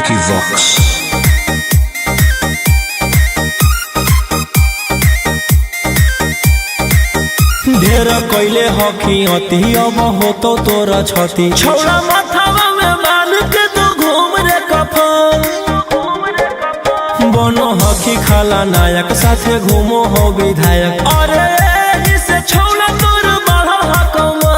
Equivox. ढेर कैले हकी अति अब होतो तोरा छती छौड़ा माथावा में बांध के तो घूम रे कफन बनो हकी खाला नायक साथे घूमो हो विधायक अरे इसे छौड़ा तोर बढ़ा हकमा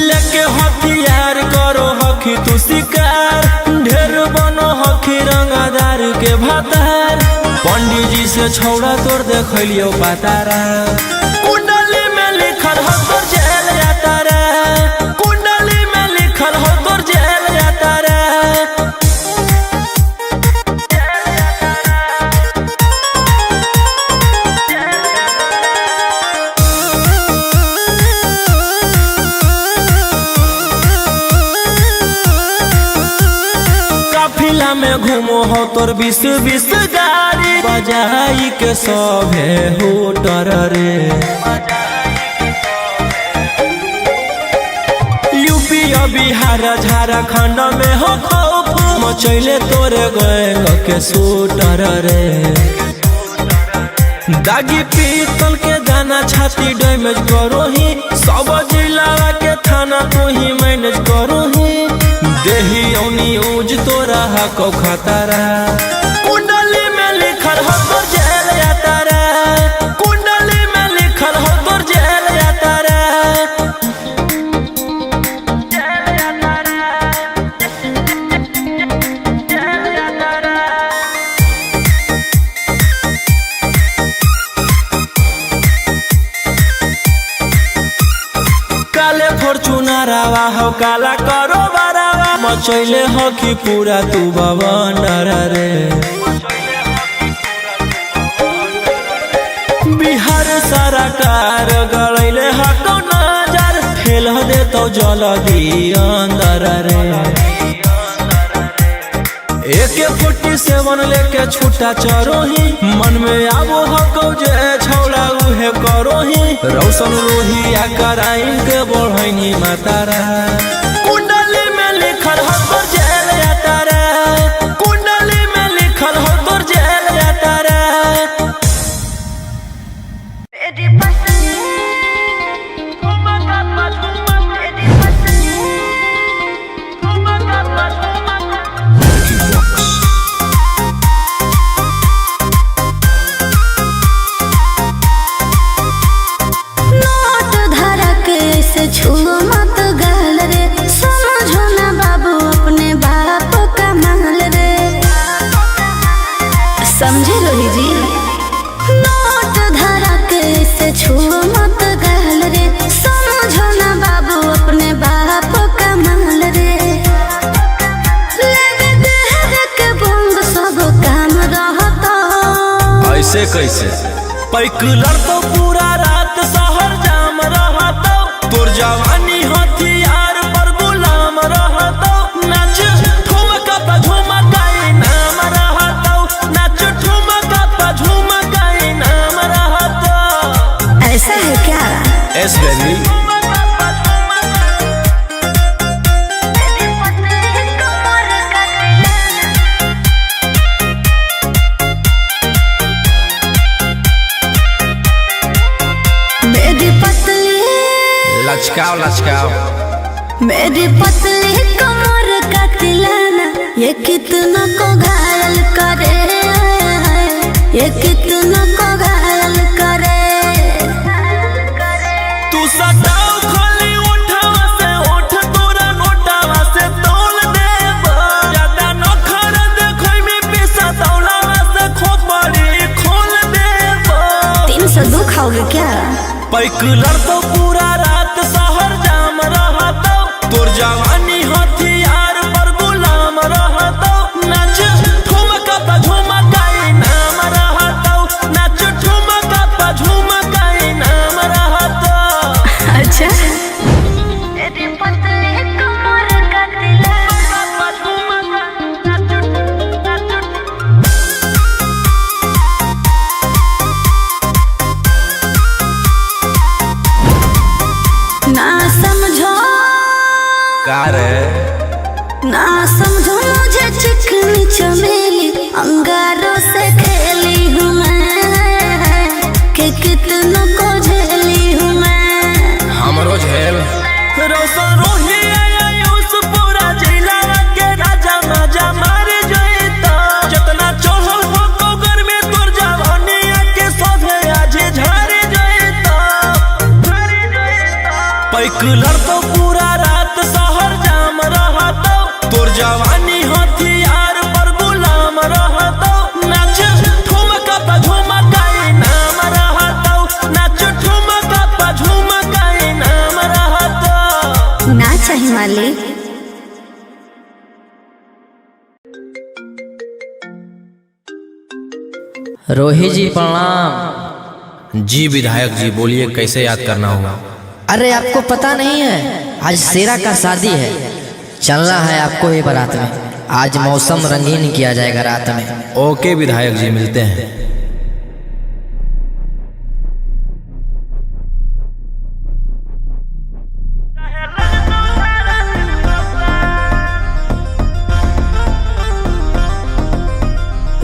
लेके हथियार करो हकी तू शिकार ढेर बनो हकी रंगादार के भातार पंडित जी से छौड़ा तोर देखलियो पातारा कुंडली में लिखल हो तोर जेल जाता रे कुंडली में लिखल हो तोर जेल जाता रे काफिला में घूमो हो तोर 20-20 गाड़ी बजाई के सभे होटर रे यूपी बिहार झारखंड में हो खौफ मचैले तोरे गैंग के शूटर रे दागी पीतल के दाना छाती डैमेज करो ही सब जिला के थाना तू ही मैनेज करो ही देही औनी ऊज तोरा हको खतरा कुंडली में लिखल हो तोर जेल जाता रे कुंडली में लिखल हो तोर जेल जाता रे काले फॉर्च्यूनरवा हो काला करो बरावा मचैले हो कि पूरा तू बवंडर रे बिहार सरकार गड़ैले हको नजर फेल दे तो जल्दी अंदर रे AK-47 लेके छूटा चरोही मन में आबो हको जे छौड़ा उहे करोही रौशन रोहिया कराइन के बढ़ैनी मातारा कुंडली में लिखल हो तोर जेल जाता रे कुंडली में लिखल हो तोर जेल जाता रे छुओ मत गाल रे समझो ना बाबू अपने बाप का महल रे समझे रोही जी नोट धरा के से छुओ मत गाल रे समझो ना बाबू अपने बाप का महल रे लेके देह के बंग सब काम रहता ऐसे कैसे पैक लड़तो पूरा रात शहर जाम रहता तोर जवानी हथियार पर गुलाम रहतो नाच ठुमका पे झुमकाई नाम रहतो नाच ठुमका पे झुमकाई नाम रहतो ऐसा है क्या एस बेबी लचकाओ लचकाओ मेरी पतली कमर का तिलाना ये कितना को घायल करे ये कितना को घायल करे तू सटाओ खाली उठावा से उठ तोरा नोटावा से तोल देब ज्यादा नखर देखै में पैसा तौलावा से खोपड़ी खोल देब 302 खाओगे क्या पैक लड़तो पूरा रात शहर जाम रहतो तोर जवानी हथियार पर गुलाम रहतो नाच ठुमका पे झुमकाई नाम रहतो नाच ठुमका पे झुमकाई नाम रहतो अच्छा मेरी पतली कमर का ना समझो का रे ना समझो मुझे चिकना चिकनी चमेली अंगारों से खेली हूँ मैं, कि कितनों को झेली हूँ मैं। हमरो झेल रोशन रोही आयुष पूरा जिला के राजा मजा मारे जइता, जितना चढ़ल हो तो घर में तोर जवानी के सोधे आज झरे जइता। पैक लड़तो पूरा रात शहर जाम रहतो, तोर जवानी हथियार पर गुलाम रहतो। नाच ठुमका पा झुमका नाम रहतो, नाच ठुमका पा झुमका नाम रहतो। ना चाहिए मालिक। रोही जी प्रणाम। जी विधायक जी बोलिए, कैसे याद करना होगा? अरे आपको पता नहीं है, आज शेरा का शादी है, चलना है आपको ये बारात में। आज मौसम रंगीन किया जाएगा रात में। ओके विधायक जी, मिलते हैं।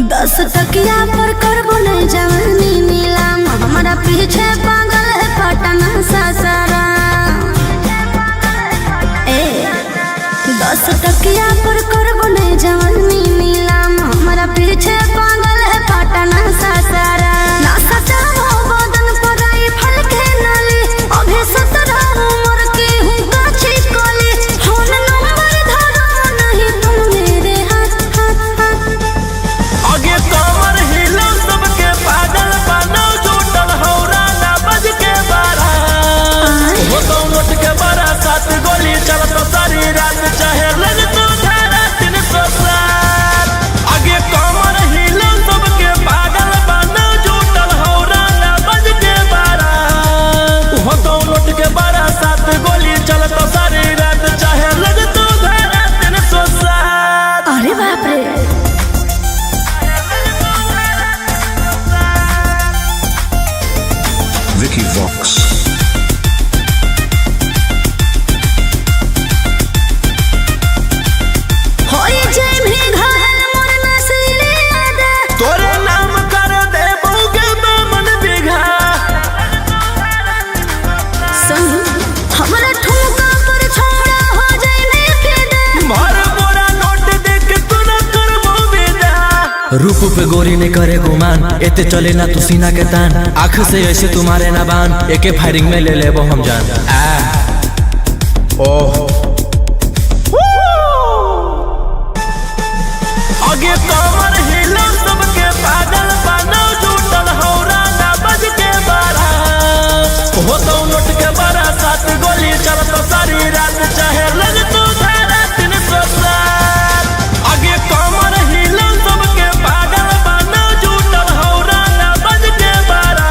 दस तकिया पर करबो नहीं जवानी नीलाम, हमारा पीछे पागल है पटना सासारा। ए 10 तकिया पर करबो नहीं जवानी नीलाम, हमारा पीछे पागल है पटना सासारा। ना सटाओ बदन पर आई फल के नाली, अभी 17 उम्र की हूँ गाछी कली। फोन नंबर धरो नहीं तुम मेरे हाथ हाथ हाथ। आगे कमर हिलो सबके पागल बनो, जुटल हौरा ना बज के बारा। वो तो नोट के बारा 7 गोली चलत सारी रात, चाहे लग तो धारा 307। आगे कमर हिलो सबके पागल बनो, जुटल हौरा ना बज के बारा। वो तो नोट के बारा 7 गोली चलत सारी रात, चाहे लग तो धारा 307। अरे बाप रे। Vicky Vox. होई जय भी घायल मोर नसीले आदा, तोरे नाम कर दे बहुगे मन बिघा। सुन हमरा ठुमका पर छोड़ा हो जाए ने फिदा। भर बोरा नोट देख तू न करबो बेदा। रूप पे गोरी ने करे गुमान, एते चले ना तू सीना के तान। आँख से ऐसे तुम्हारे ना बान, एके फायरिंग में ले लेबो हम जान। ओह आगे कमर हिलो सबके पागल बनो, जुटल हौरा ना बज के बारा। हो तो नोट के बारा 7 गोली चलत सारी रात, चाहे लग तो धारा 307। आगे कमर हिलो सबके पागल बनो, जुटल हौरा ना बज के बारा।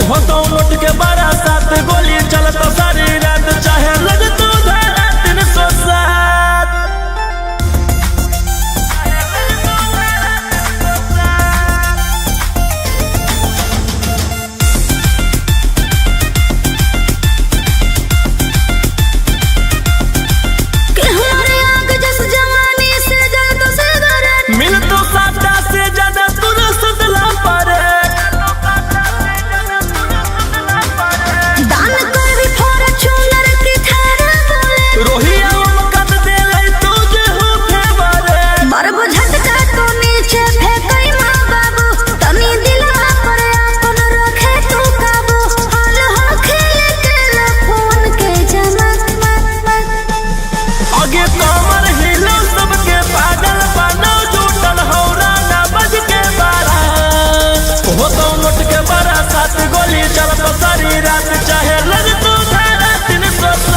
हो तो नोट के बारा 7 गोली चलत सारी रात, चाहे लग तो धारा 307। कि हमारे आग जस जवानी से जल तो सिगरेट, मिल तो साटा से ज्यादा तूने सदला पारे। दान कर भी फॉर्च्यूनर की थारा बोले। रोहिया कद दे ले तुझे हो फेवरे। मरबो झटका तो नीचे फेंकई माँ बाबू, तनी दिलवा पर अपन रखे तू काबू। हाल हो खेले के फोन के जमक मत मत। आगे कमर हिलो सबके पागल बनो, जुटल हौरा ना बज के बारा। हो तो नोट के बारा 7 गोली चलत सारी रात, चाहे लग तो धारा 307।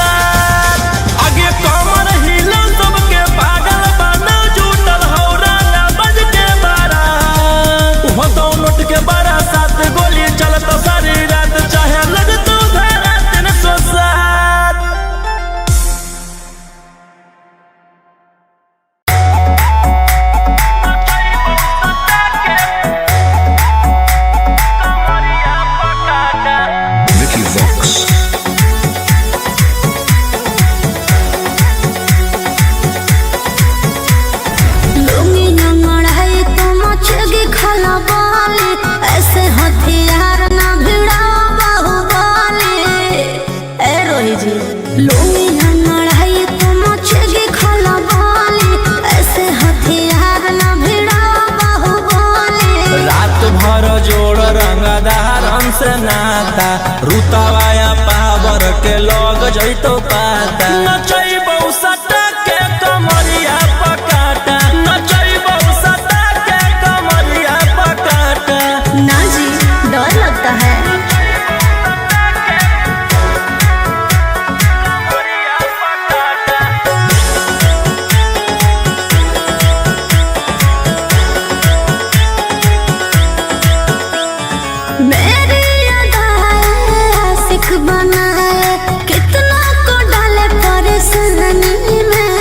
आगे कमर हिलो सबके पागल बनो, जुटल हौरा ना बज के बारा। हो तो नोट के बारा 7 गोली चलत सारी रात, चाहे लग तो धारा 307। जैतो पाता नचैबौ सटा के कमरिया पकाटा नचैबौ सटा के कमरिया पकाटा। ना जी डर लगता है। मेरी आशिक बनाए कितना को डाले परेशानी में।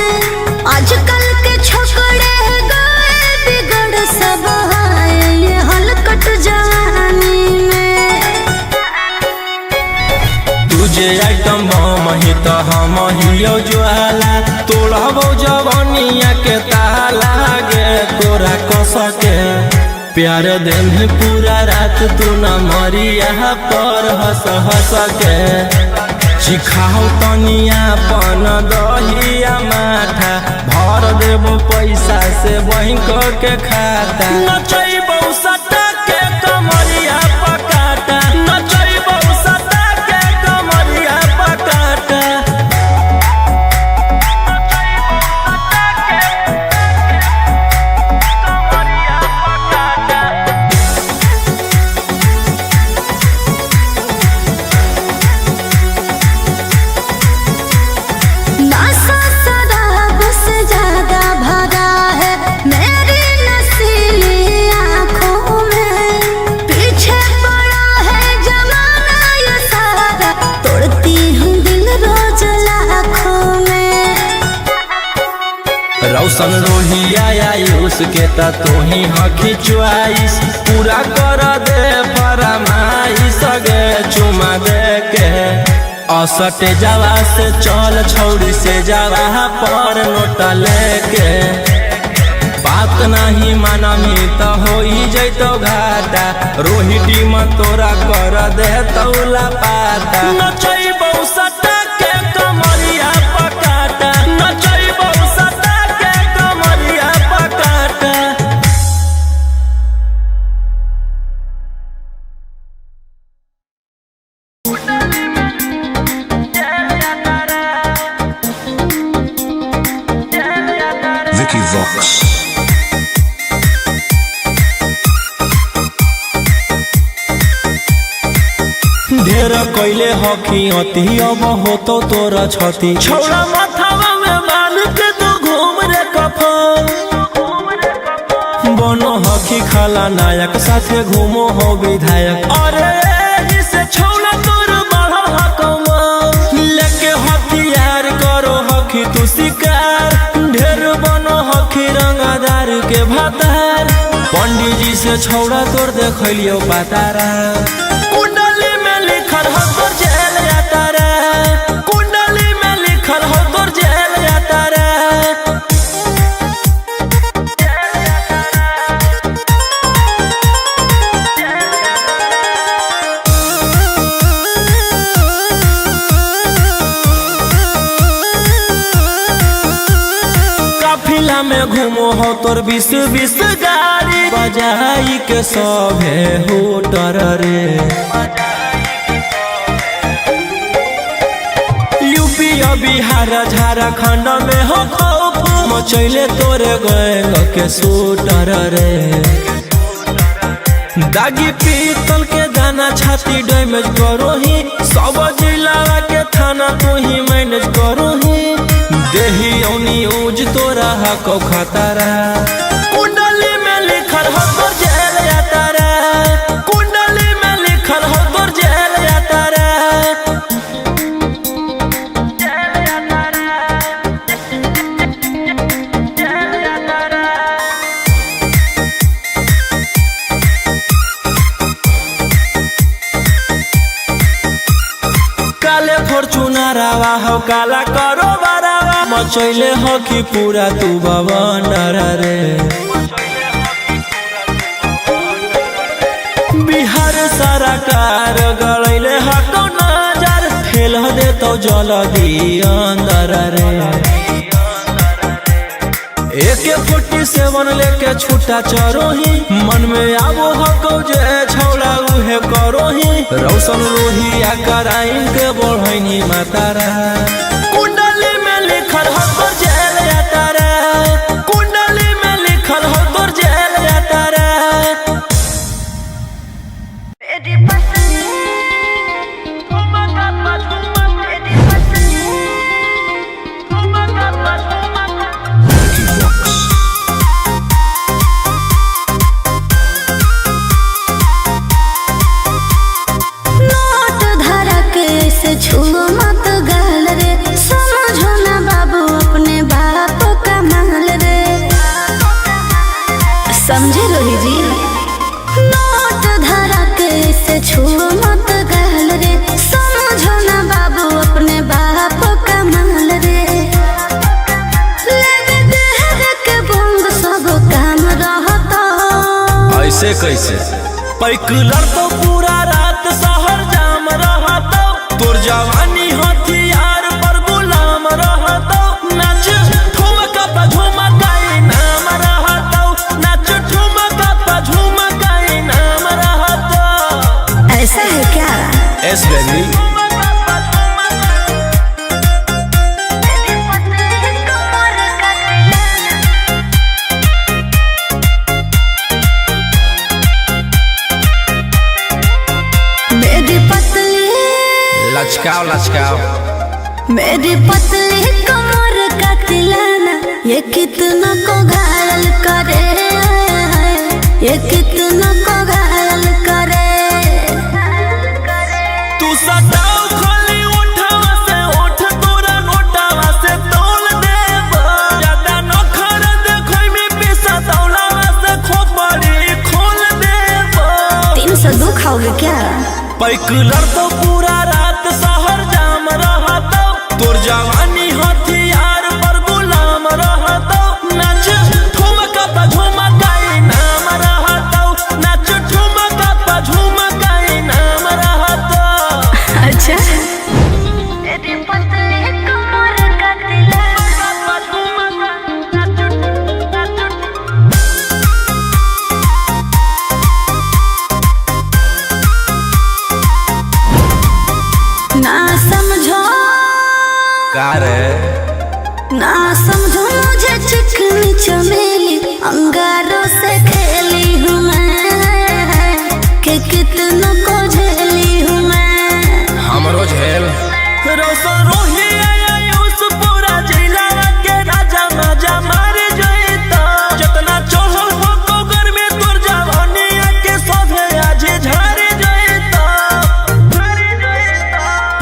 आजकल के छोकरे गए बिगड़ सब है ये हलकट जवानी में। तुझे आइटम मही तो हम हियो ज्वाला तोड़बो जवानिया के ताला गे तोरा कसके प्यार दिन पूरा रात तू न मरिया पर हंस हंस के चिखाओ तनिया पन दहिया माठा भर देबो पैसा से बैंक के खाता नचैबौ सटा के कमरिया पकाटा नचैबौ सटा के कमरिया पकाटा। नशा शराब से ज्यादा भरा है मेरी नशीली आँखों में। पीछे पड़ा है जमाना ये सारा तोड़ती हूँ दिल रोज लाखों में। रौशन रोहिया आयुष के ता तू ही हकी च्वाइस पूरा कर दे फरमाइश गे चुमा दे के असटे जावा से चल छौड़ी से जावा पर नोट लेके बात नहीं मानमी तो हो जैतो घाटा रोहिटी में तोरा कर दे तौला पाता नचैबौ सटा के कमरिया पकाटा नचैबौ सटा के कमरिया पकाटा। Vicky Vox. ढेर कैले हकी अति अब होतो तोरा छती छौड़ा माथावा में बांध के तो घूम रे कफन बनो हकी खाला नायक साथे घूमो हो विधायक अरे जिसे छौड़ा तोर बढ़ल हकमा लेके हथियार करो हकी तू शिकार ढेर बनो हकी रंगदार के भातार पंडित जी से छौड़ा तोर देखलियो पातारा कुंडली में लिखल हो तोर जेल जाता रे कुंडली में लिखल हो तोर जेल जाता रे। काफिला में घूमो हो तोर 20-20 गाड़ी बजाई के सभे होटर रे यूपी बिहार झारखंड में हो खौफ मचैले तोरे गैंग के शूटर रे दागी पीतल के दाना छाती डैमेज करो ही सब जिला के थाना तू ही मैनेज करो ही देही औनी ऊज तोरा हको खतरा कुंडली में लिखल हो तोर जेल जाता रे कुंडली में लिखल हो तोर जेल जाता रे। काले फॉर्चूनर आवा हो काला करो बरावा मचैले हो कि पूरा तू बवंडर रे बिहार सरकार गलैले हको नजर फेल दे तो जल्दी अंदर रे AK-47 लेके छूटा चरोही, मन में आवो हको जे छौला उहे करोही। रौशन रोहिया कराइन के बढ़ैनी मातारा, कुंडली में लिखल हो तोर जेल यातारा, कुंडली में लिखल हो तोर जेल यातारा। छुओ मत गाल रे, समझो ना बाबू अपने बाप का माल रे, समझे रोही जी। नोट धरा के से छुओ मत गाल रे, समझो ना बाबू अपने बाप का माल रे। लेवे देहर के बंग सब काम रहता, ऐसे कैसे पैकुलर तो पूरा रात शहर जाम रहता, तोर जवानी हथियार पर गुलाम रहता। नाच ठुमका पे झुमकाई नाम रहता, नाच ठुमका पे झुमकाई नाम रहता। ऐसा है क्या? एस बेबी लचकाओ लचकाओ, मेरी पतली कमर का तिलाना ये कितना को घायल करे, ये कितना को घायल करे। तू सटाओ खाली उठावा से उठ, तोरा नोटावा से तोल देब। ज्यादा नखर देखै में पैसा दौलावा से खोपड़ी खोल देब। 302 खाओगे क्या? पैकुलर तो पूरा रात शहर जाम रहता, तोर जवानी हथियार पर गुलाम रहता। नाच ठुमका पे झुमकाई नाम रहता, नाच ठुमका पे झुमकाई नाम रहता। अच्छा मेरी पतली कमर का ना समझो का रे, ना समझो मुझे चिकनी चमेली अंगारों से खेली हूँ मैं, कि कितना को झेली हूँ मैं। हमरो झेल रौशन रोहिया उस पूरा जिला के राजा मजा मार जइता। जितना चढ़ल हो कोगर में तोर जवानी के सोभे आज झाड़ जइता।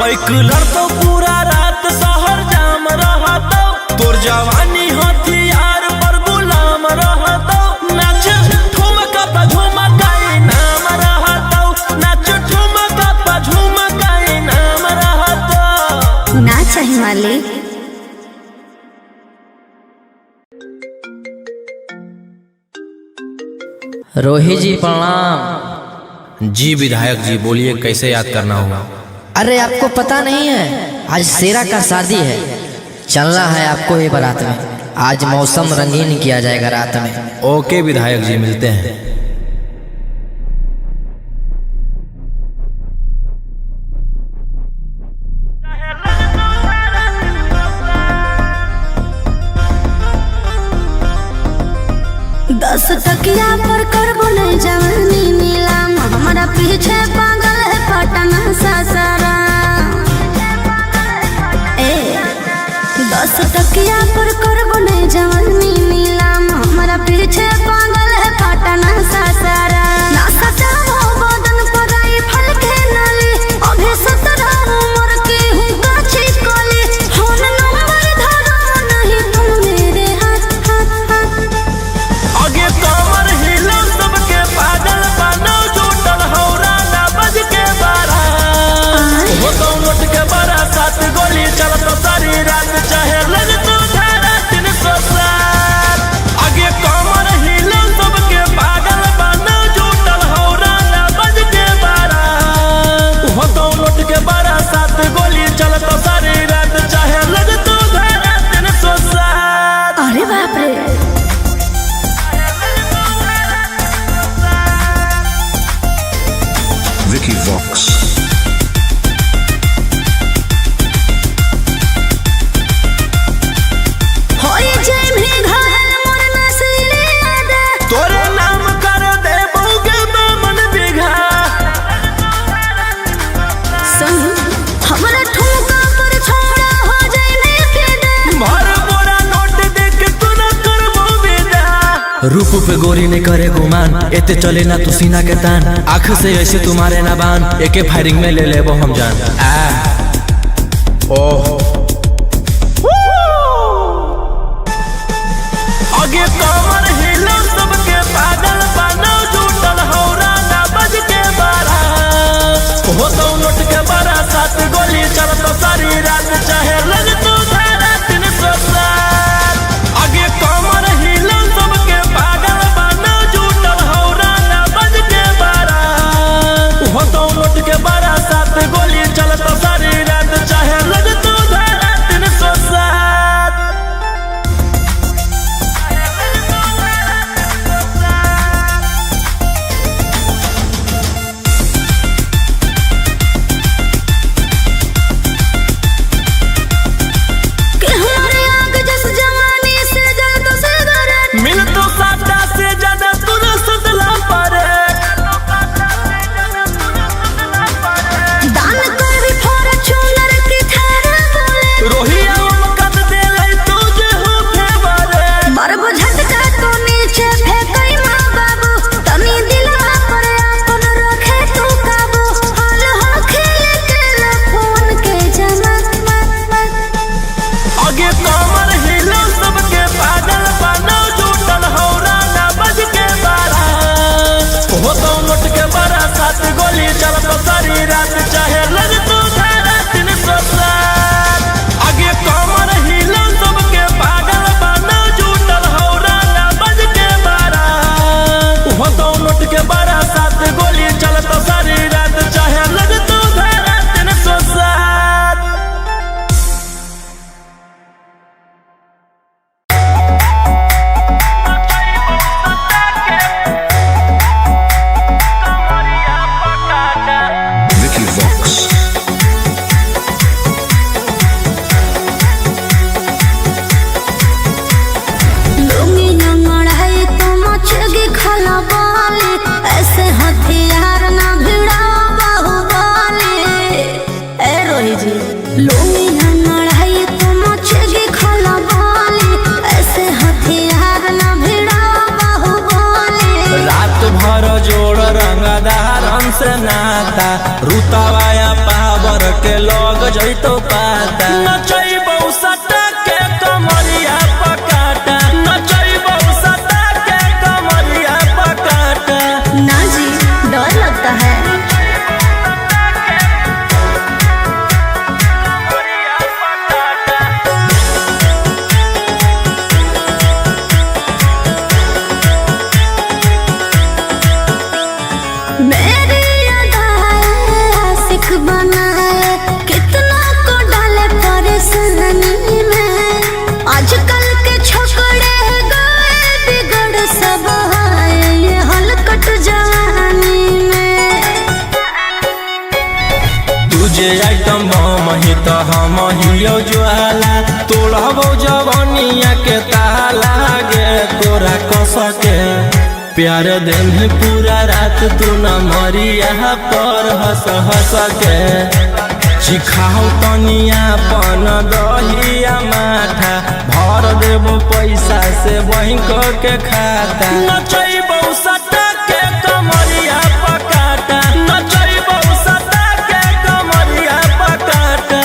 पैकुलर तो पूरा रात शहर जाम रहता, तोर जवानी हथियार पर गुलाम रहता। नाच ठुमका पे झुमकाई नाम रहता, नाच ठुमका पे झुमकाई नाम रहता। ना चाहिए मालिक। रोही जी प्रणाम। जी विधायक जी बोलिए, कैसे याद करना होगा? अरे आपको पता नहीं है आज शेरा का शादी है, चलना है आपको ये बारात में। आज मौसम रंगीन किया जाएगा रात में। ओके विधायक जी, मिलते हैं। दस टकिया पर करबो नहीं जवानी नीलाम, हमारा पीछे पागल है पटना सासारा। 10 टकिया पर करबो नहीं जवानी नीलाम, हमारा पीछे पागल है पटना सासारा। ना सजाओ बदन पर आई फल के नाली, अभी 17 उम्र की हूँ काची कली। फोन नंबर धरो नहीं तुम मेरे हाथ हाथ हाथ। आगे कमर हिलो सबके पागल बनो, जुटल हौरा ना रूप पे गोरी ने करे गुमान, एते चले ना तू सीना के तान, आँख से ऐसे तुम्हारे ना बान, एके फायरिंग में ले वो हम जान। आगे कमर हिलो सबके पागल बनो, जुटल हौरा ना बज के बारा, हो तो लुट के बारा, 7 गोली चलत सारी रात, चाहे लग तू धारा 307। आगे कमर हिलो सबके पागल बनो, जुटल हौरा ना बज के बारा, हो तो लुट के बारा, 7 गोली चलत सारी रात, चाहे लग तू धारा 307। रुतवाया पावर के लोग जैतो पाता, नचैबौ सटा के कमरिया पकाटा, नचैबौ सटा के कमरिया पकाटा। ना जी, डर लगता है। आजकल के छोकरे गए बिगड़ सब है, ये हलकट जवानी में। तुझे आइटम बम ही तो हम हियो ज्वाला, तोड़बो जवानिया के ताला गे तोरा कसके, प्यार दिन पूरा रात तू न मरिया पर हंस हंस के, चिखाओ तनिया पन दहिया माथा, भर देबो पैसा से बैंक के खाता, नचैबौ सटा के कमरिया पकाटा, नचैबौ सटा के कमरिया पकाटा।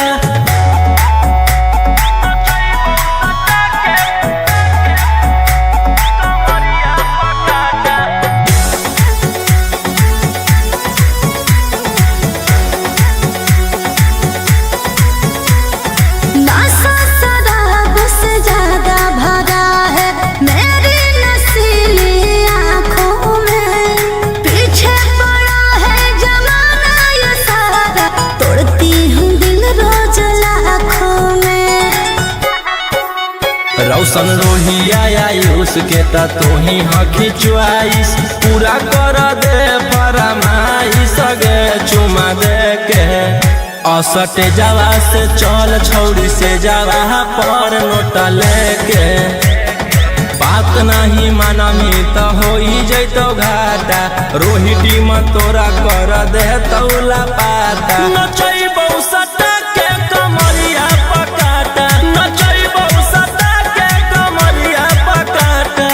रौशन रोहिया आयुष के ता तोही हकी च्वाइस, पूरा कर दे फरमाइश गे चुमा दे के, असटे जावा से चल छौड़ी से जावा पर नोट लेके, बात नहीं मानमी तो हो जैतो घाटा, रोहिटी में तोरा कर दे तौला पाता, नचैबौ सटा के कमरिया पकाटा, नचैबौ सटा के कमरिया पकाटा।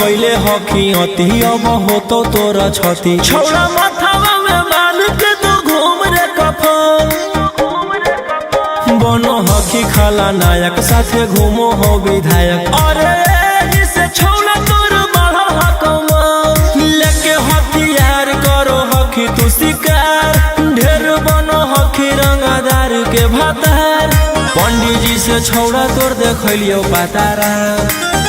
कैले हकी अति अब हो तो तोरा छती छौड़ा माथावा में बांध के तू घूम रे कफन बनो हकी खाला नायक साथे घूमो हो विधायक अरे से छौड़ा तोर बढ़ल हकमा लेके हथियार करो हकी तू शिकार ढेर बनो हकी रंगदार के भातार पंडित जी से छौड़ा तोर देखलियो पातारा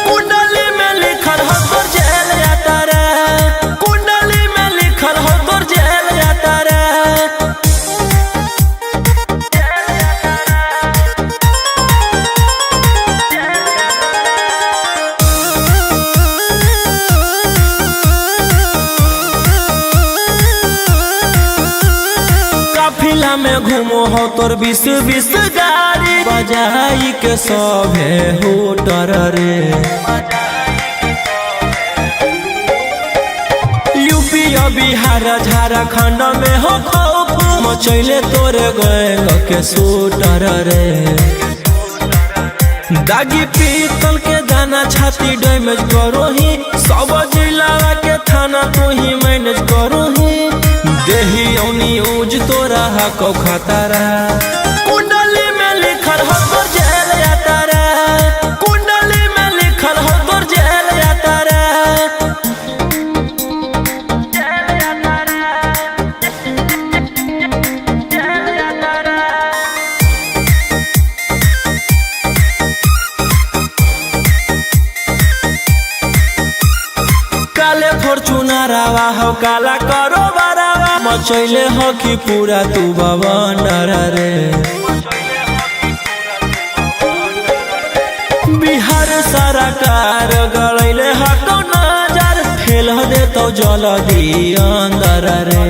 कुंडली में लिखल हो तोर जेल यातारा कुंडली में लिखल हो तोर जेल यातारा काफिला में घूमो हो तोर 20 गाड़ी बजाई के सभे होटर रे यूपी बिहार झारखंड में हो खौफ मचैले तोरे गैंग के शूटर रे दागी पीतल के दाना छाती डैमेज करो ही सब जिला के थाना तू ही मैनेज करो ही देही औनी ऊज तोरा हको खतरा कुंडली में लिखल हो तोर जेल यातारा कुंडली में लिखल हो तोर जेल यातारा काले फॉर्च्यूनरवा हो काला करो मचैले हो कि पूरा तू बवंडर रे बिहार सरकार गलैले हको नजर फेल दे तो जल्दी अंदर रे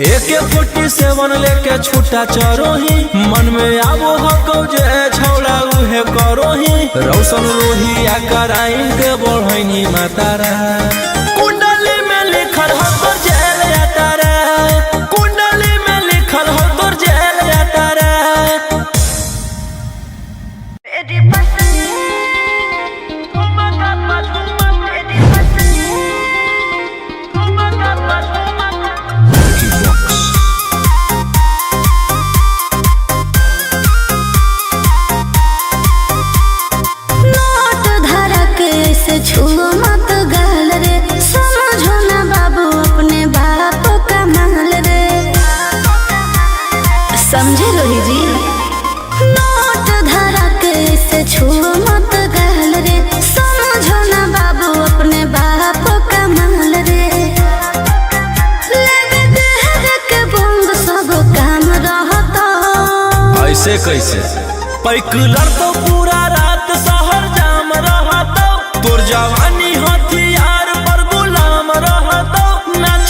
AK-47 लेके छूटा चरोही मन में आबो हको जे छौड़ा उहे करोही रौशन रोहिया कराइन के बढ़ैनी मातारा कुंडली में लिखल हो तोर जेल यातारा कुंडली में लिखल हो तोर जेल यातारा नोट धरा के से छुओ मत गाल रे समझो ना बाबू अपने बाप का माल रे समझे रोही जी नोट धरा के से छुओ मत गाल रे समझो ना बाबू अपने बाप का माल रे लगे देह के बंद सब काम रहता ऐसे कैसे पैकुलर तो पूरा रात शहर जाम रहता तोर जवानी हथियार पर गुलाम रहता नाच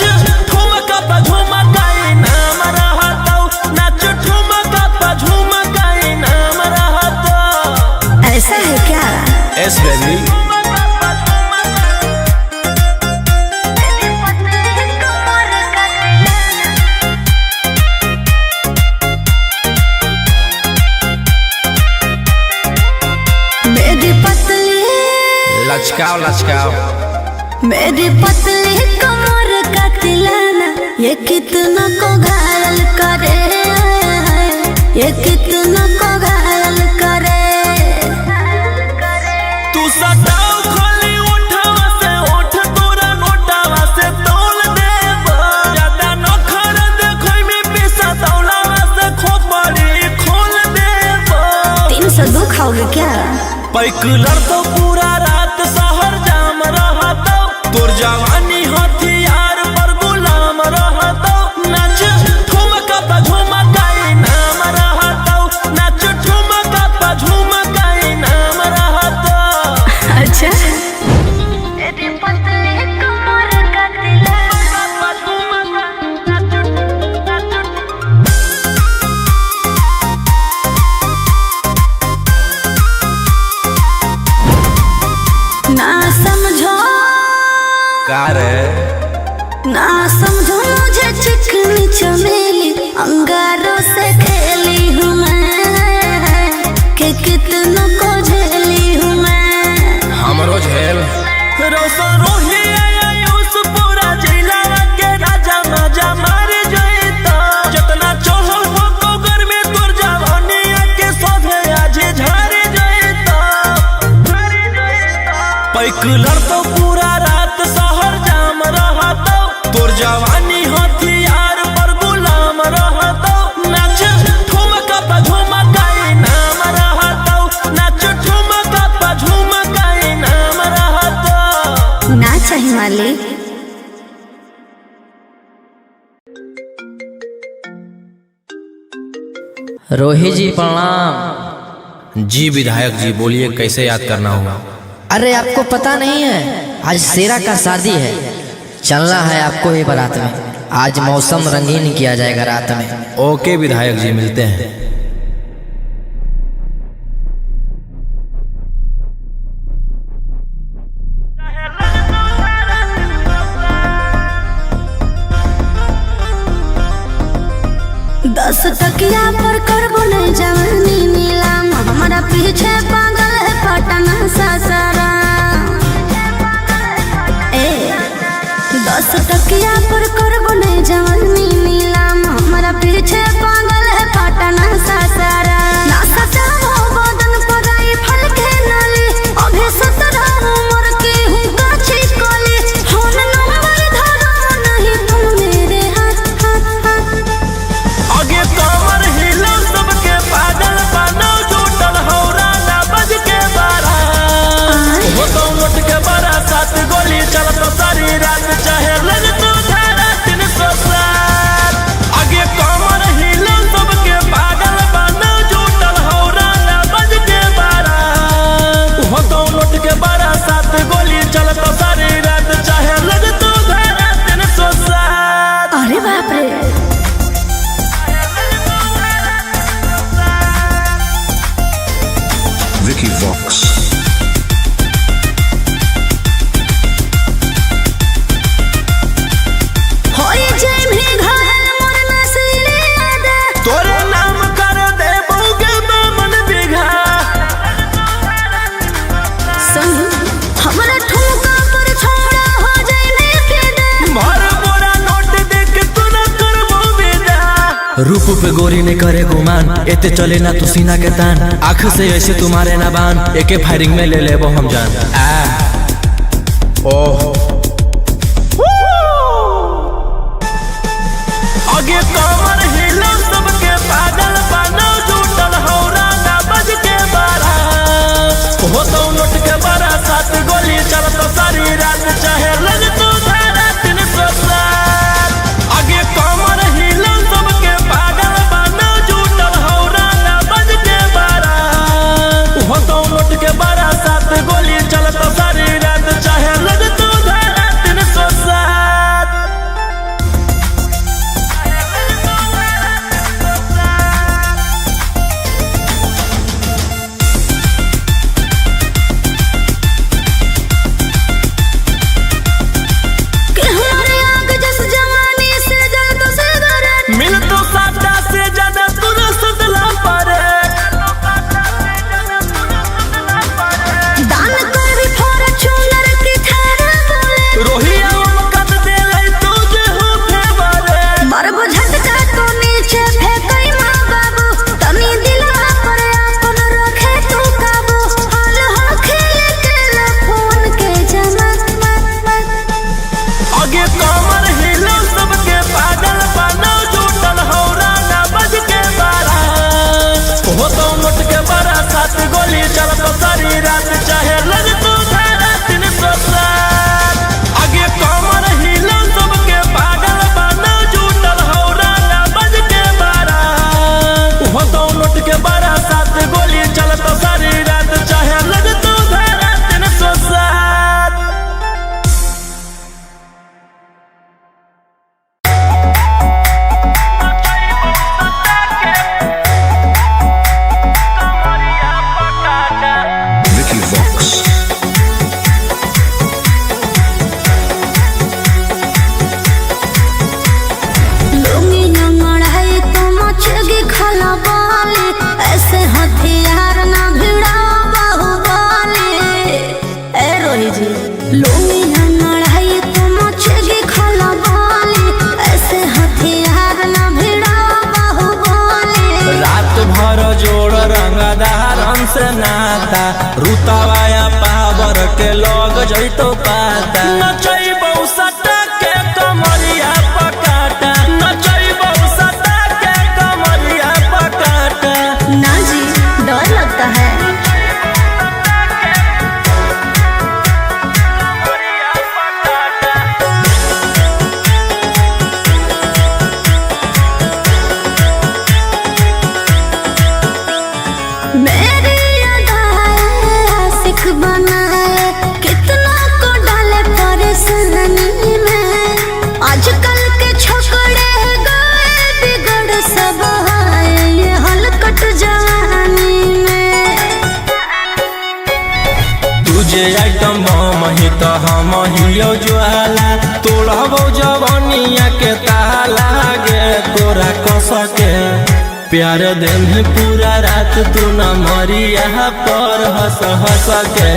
ठुमका पे झुमकाई नाम रहता नाच ठुमका पे झुमकाई नाम रहता ऐसा है क्या एस बेबी मेरी पतली लचकाओ लचकाओ मेरी पतली कमर का तिलाना ये कितना को घायल करे ये कितना को घायल करे तू सटाओ खाली उठावा से उठ तोरा नोटावा से तोल देब ज्यादा न खड़ देखै में पैसा तौलावा से खोपड़ी खोल देब 302 खाओगे क्या पैकुलर तो पूरा रात शहर जाम रहता तोर जवानी हथियार पर गुलाम रहता नाच ठुमका पे झुमकाई नाम रहता नाच ठुमका पे झुमकाई नाम रहता अच्छा मेरी पतली कमर का ना समझो का रे ना समझो मुझे चिकनी चमेली अंगारों से खेली हूँ मैं कि कितनों को झेली हूँ मैं संभाली। रोहित जी प्रणाम। जी विधायक जी बोलिए, कैसे याद करना होगा? अरे आपको पता नहीं है आज शेरा का शादी है, चलना है आपको ये बारात में। आज मौसम रंगीन किया जाएगा रात में। ओके विधायक जी, मिलते हैं। दस टकिया पर करबो नहीं जवानी नीलाम, हमारा पीछे पागल है पटना सासारा। 10 टकिया पर करबो नहीं जवानी नीलाम, हमारा पीछे पागल है पटना सासारा। ना सचाओ बदन पर आई फल के नाली, अभी 17 उम्र की हूँ काची कली। फोन नंबर धरो नहीं तुम मेरे हाथ हाथ हाथ। आगे कमर हिलो सबके पागल बनो, जुटल हौरा ना बज के बारा। वो तो मुठ के बारा 7 गोली चलत सारी रात, चाहे लग तू धारा 307। आगे कमर हिलो सबके पागल बनो, जुटल हौरा ना बज के बारा। वो तो मुठ के बारा 7 गोली चलत सारी रात, चाहे लग तू धारा 307। अरे बाप रे, Vicky Vox. होई जय भी घायल मोर नसीले आदा। तोरे नाम कर दे बउके मन बिघा। सुन हमरा ठुमका पर छोड़ा हो जाए मैं फिदा। भर बोरा नोट देख तू न करबो विदा। रूप पे गोरी ने करे गुमान, एते चले ना तू सीना के तान। आँख से ऐसे तुम्हारे ना बान, एके फायरिंग में ले ले वो हम जान। ओह आगे कमर हिलो सबके पागल बनो, जुटल हौरा ना बज के बारा। हो तो नोट के बारा 7 गोली चलत सारी रात, चाहे लग तू धारा 307। आगे कमर हिलो सबके पागल बनो, जुटल हौरा ना बज के बारा। हो तो नोट के बारा 7 गोली चलत सारी रात, चाहे लग तू धारा 307। कि हमारे आग जस जवानी से जल तो सिगरेट। मिल तो साटा से ज्यादा तुरस्त ला पारे। दान कर भी फॉर्च्यूनर की थारा बोले। रोहिया कद दे लई तुझे हो फेवरे। मरबो झटका तो नीचे फेंकई माँ बाबू, तनी दिलवा पर अपन रखे तू काबू। हाल हो खेले के फोन के जमा। आगे कमर हिलो सबके पागल बनो, जुटल हौरा ना बज के बारा। हो तो मुठ के बारा 7 गोली चलत सारी रात, चाहे लग तू धारा 307। आगे कमर हिलो सबके पागल बनो, जुटल हौरा ना बज के बारा। हो तो मुठ के बारा 7 गोली चलत सारी रात, चाहे लग तू धारा 307। Vicky Vox. लुंगी न मढ़ाई तो मचेगी खलबली, ऐसे हथियार न भिड़ाओ बाहुबली। ए रोही जी, लुंगी न मढ़ाई तो मचेगी खलबली, ऐसे हथियार न भिड़ाओ बाहुबली। रात भर जोड़ रंगदारन से नाता, रुतवाया पावर के लग जइतो पाता। नचैबौ सटा के कमरिया पकाटा, नचैबौ सटा के कमरिया पकाटा। ना जी, डर लगता है। कमरिया पकाटा। हम हियो ज्वाला तोड़बो जवनिया के ताला गे तोरा कस के प्यार दिन पूरा रात तू न मरिया पर हंस हंस के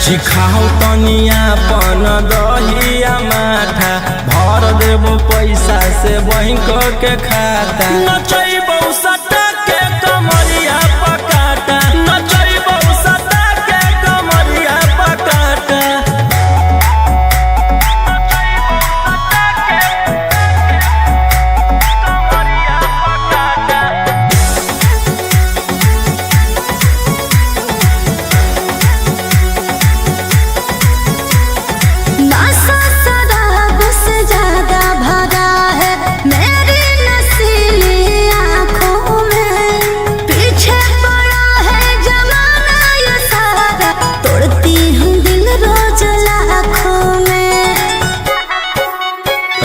सिखाओ तनिया पन दहिया माथा भर देबो पैसा से बैंक के खाता नचैबो सटा के कमरिया पकाटा नचैबो सटा के कमरिया पकाटा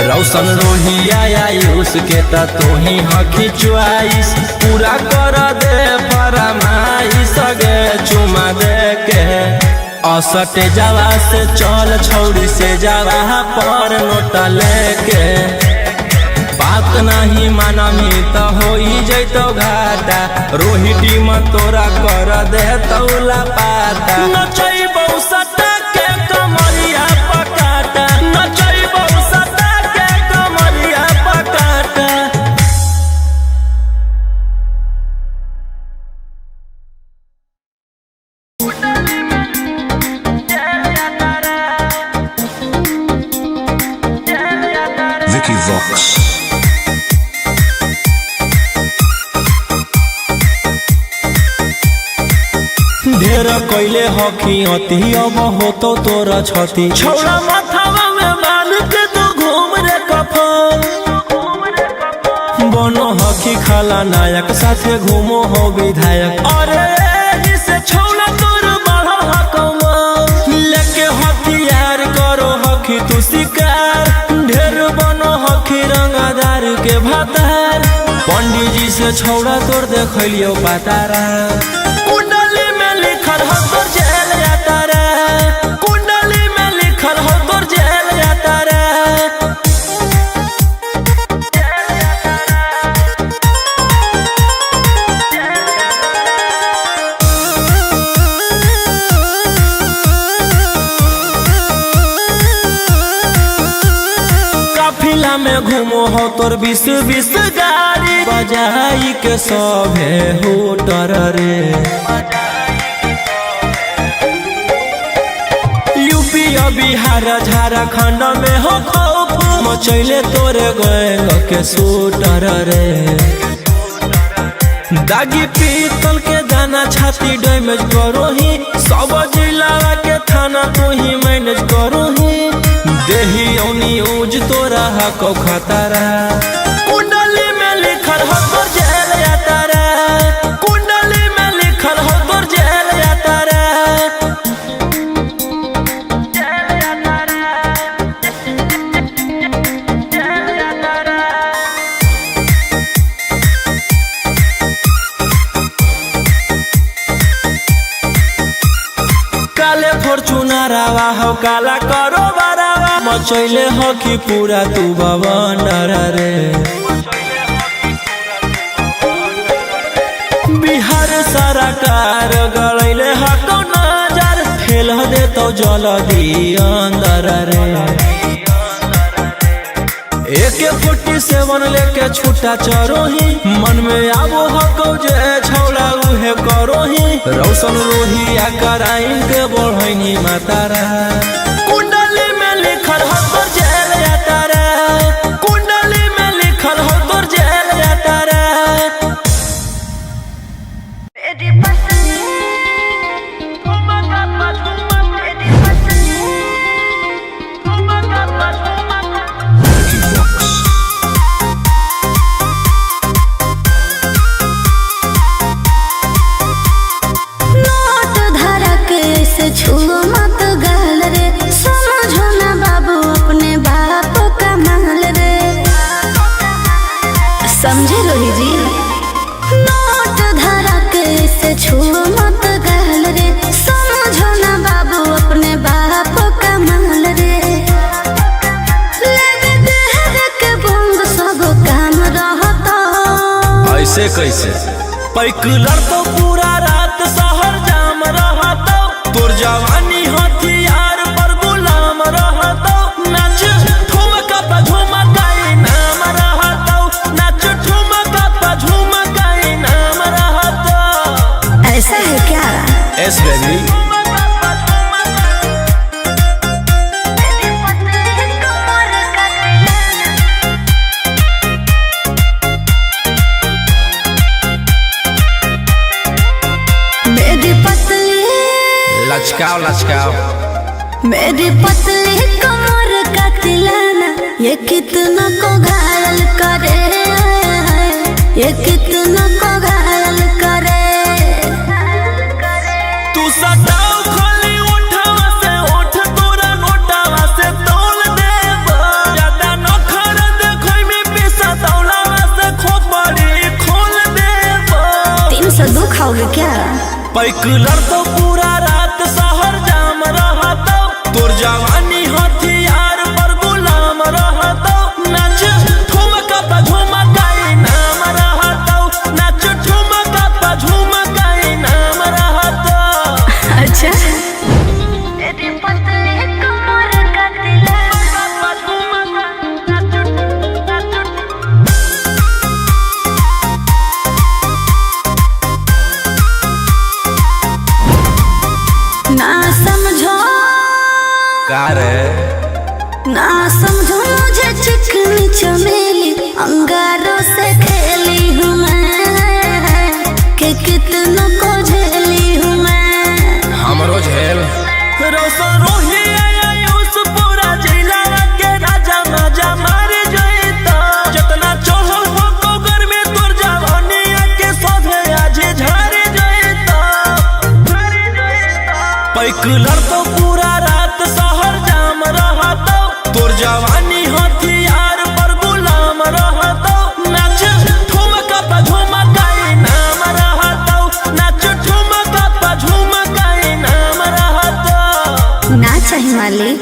रौशन रोहिया आयुष के तू ही हकी च्वाइस पूरा कर दे फरमाइश गे चुमा दे के असटे जावा से चल छौड़ी से जावा पर नोट लेके बात नहीं मानमी तो हो जैतो घाटा रोहिटी में तोरा कर दे तौला पाता नचैबो सटा के कमरिया पकाटा नचैबो Vicky Vox. ढेर कैले हकी अति अब हो तो तोरा छती छौड़ा माथावा में बांध के तो घूम रे कफन बनो हकी खाला नायक साथे घूमो हो विधायक अरे इसे छौड़ा तोर बढ़ा हकमा लेके हथियार करो हकी तू शिकार ढेर बनो हकी रंगदार के भातार पंडित जी से छौड़ा तोर देखलियो पातारा कुंडली में लिखल हो तोर जेल जाता रे कुंडली में लिखल हो तोर जेल जाता रे काफिला में घूमो हो तोर 20-20 गाड़ी बजाई के सभे होटर रे यूपी बिहार झारखंड में हो खौफ मचैले तोरे गैंग के शूटर रे दागी पीतल के दाना छाती डैमेज करो ही सब जिला के थाना तू ही मैनेज करो ही देही औनी ऊज तोरा हको खतरा कुंडली में लिखल हो तोर जेल जाता रे कुंडली में लिखल हो तोर जेल जाता रे काले फॉर्च्यूनरवा हो काला करो मचैले हो कि पूरा तू बवंडर रे बिहार सरकार गलैले हको नजर फेल दे तो जल्दी अंदर रे AK-47 लेके छूटा चरोही मन में आबो हको जे छौड़ा उहे करोही रौशन रोहिया कराइन के बढ़ैनी मातारा कुंडली में लिखल हो तोर जेल जाता रे कुंडली में लिखल हो तोर जेल जाता रे Vicky Vox. नोट धरा के से छुओ मत गाल रे समझो ना बाबू अपने बाप का माल रे समझे रोही जी नोट धरा के से छुओ मत गाल रे समझो ना बाबू अपने बाप का माल ऐसे कैसे? पैकुलर तो पूरा रात शहर जाम रहता, तोर जवानी हथियार पर गुलाम रहता, नाच ठुमका पे झुमका नाम रहता, नाच ठुमका पे झुमका नाम रहता। ऐसा है क्या? एस बेबी लचकाओ लचकाओ मेरी पतली कमर का तिलाना ये कितना को घायल करे, ये कितना को घायल करे। तू सटाओ खाली उठावा से उठ तोरा नोटावा से तोल देब, ज्यादा नखर देखै में पैसा दौलावा से खोपड़ी खोल देब। 302 खाओगे क्या? पैकुलर तो पूरा रात शहर जाम रहता, तोर जवानी हथियार पर गुलाम रहता, नाच ठुमका पे झुमका नाम रहता, नाच ठुमका पे झुमका नाम रहता। अच्छा मेरी पतली कमर का ना समझो का रे? ना समझो मुझे चिकनी चमेली अंगारों से खेली हूँ मैं, कि कितना को झेली हूँ मैं। हमरो झेल रोशन रोही आयुष पूरा जिला के राजा माजा मारे जईता, जितना चढ़ल हो कोगर में तोर जवानी के सोधे आज झारे जईता। पैकुलर तो पूरा रात शहर जाम रहता, तोर जवानी हथियार पर गुलाम रहता, नाच ठुमका पे झुमका नाम रहता, नाच ठुमका पे झुमका नाम रहता। ना चाहिए मालिक।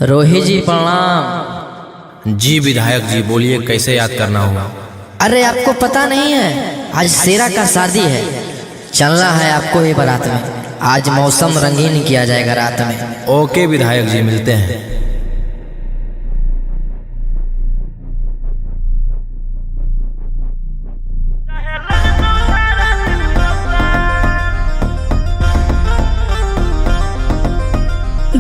रोहित जी प्रणाम। जी विधायक जी बोलिए, कैसे याद करना हुआ? अरे आपको पता नहीं है आज शेरा का शादी है, चलना है आपको ये बारात में। आज मौसम रंगीन किया जाएगा रात में। ओके विधायक जी, मिलते हैं।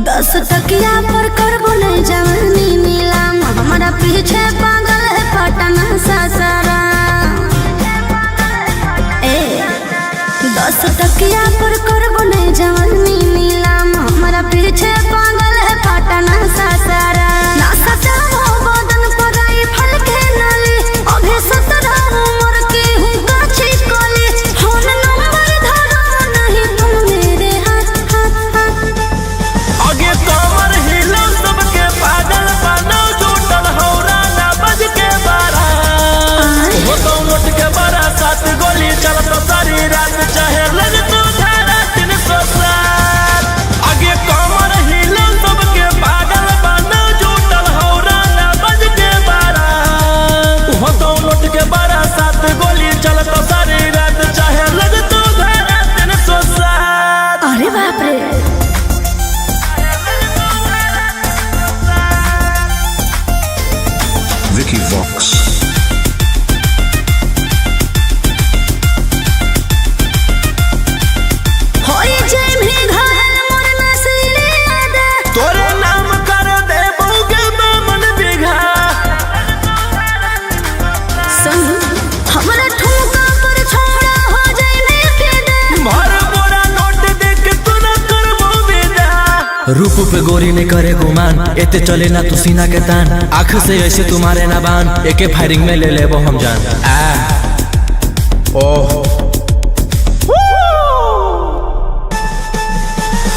दस तकिया पर करबो नहीं जवानी नीलाम, हमारा पीछे पागल है पटना सासारा। 10 तकिया पर करबो नहीं जवानी नीलाम, हमारा पीछे पागल है पटना सासारा। ना सटाओ बदन पर आई फल के नाली, अभी 17 उम्र की हूँ काची कली, फोन नंबर धरो नहीं तुम मेरे हाथ हाथ हाथ। आगे कमर हिलो सबके पागल बनो, जुटल हौरा ना बज के बारा, वो तो मोट के बारा 7 गोली चलत सारी रात, चाहे लग तो धारा 307। आगे कमर हिलो सबके पागल बनो, जुटल हौरा ना बज के बारा, वो तो मोट के बारा 7 गोली चलत सारी रात, चाहे लग तो धारा 307। अरे बाप रे। Vicky Vox. होई जाए भी घायल मोर नसीले आदा, तोरे नाम कर दे बहुगे मन बिघा, संग हमरा ठुमका पर छोड़ा हो जाए मैं फिदा। भर बोरा नोट देख तू न करबो विदा। रूप पे गोरी ने करे गुमान, एते चले ना तू सीना के तान, आँख से ऐसे तुम्हारे ना बान, एके फायरिंग में ले लेबो हम जान। ओह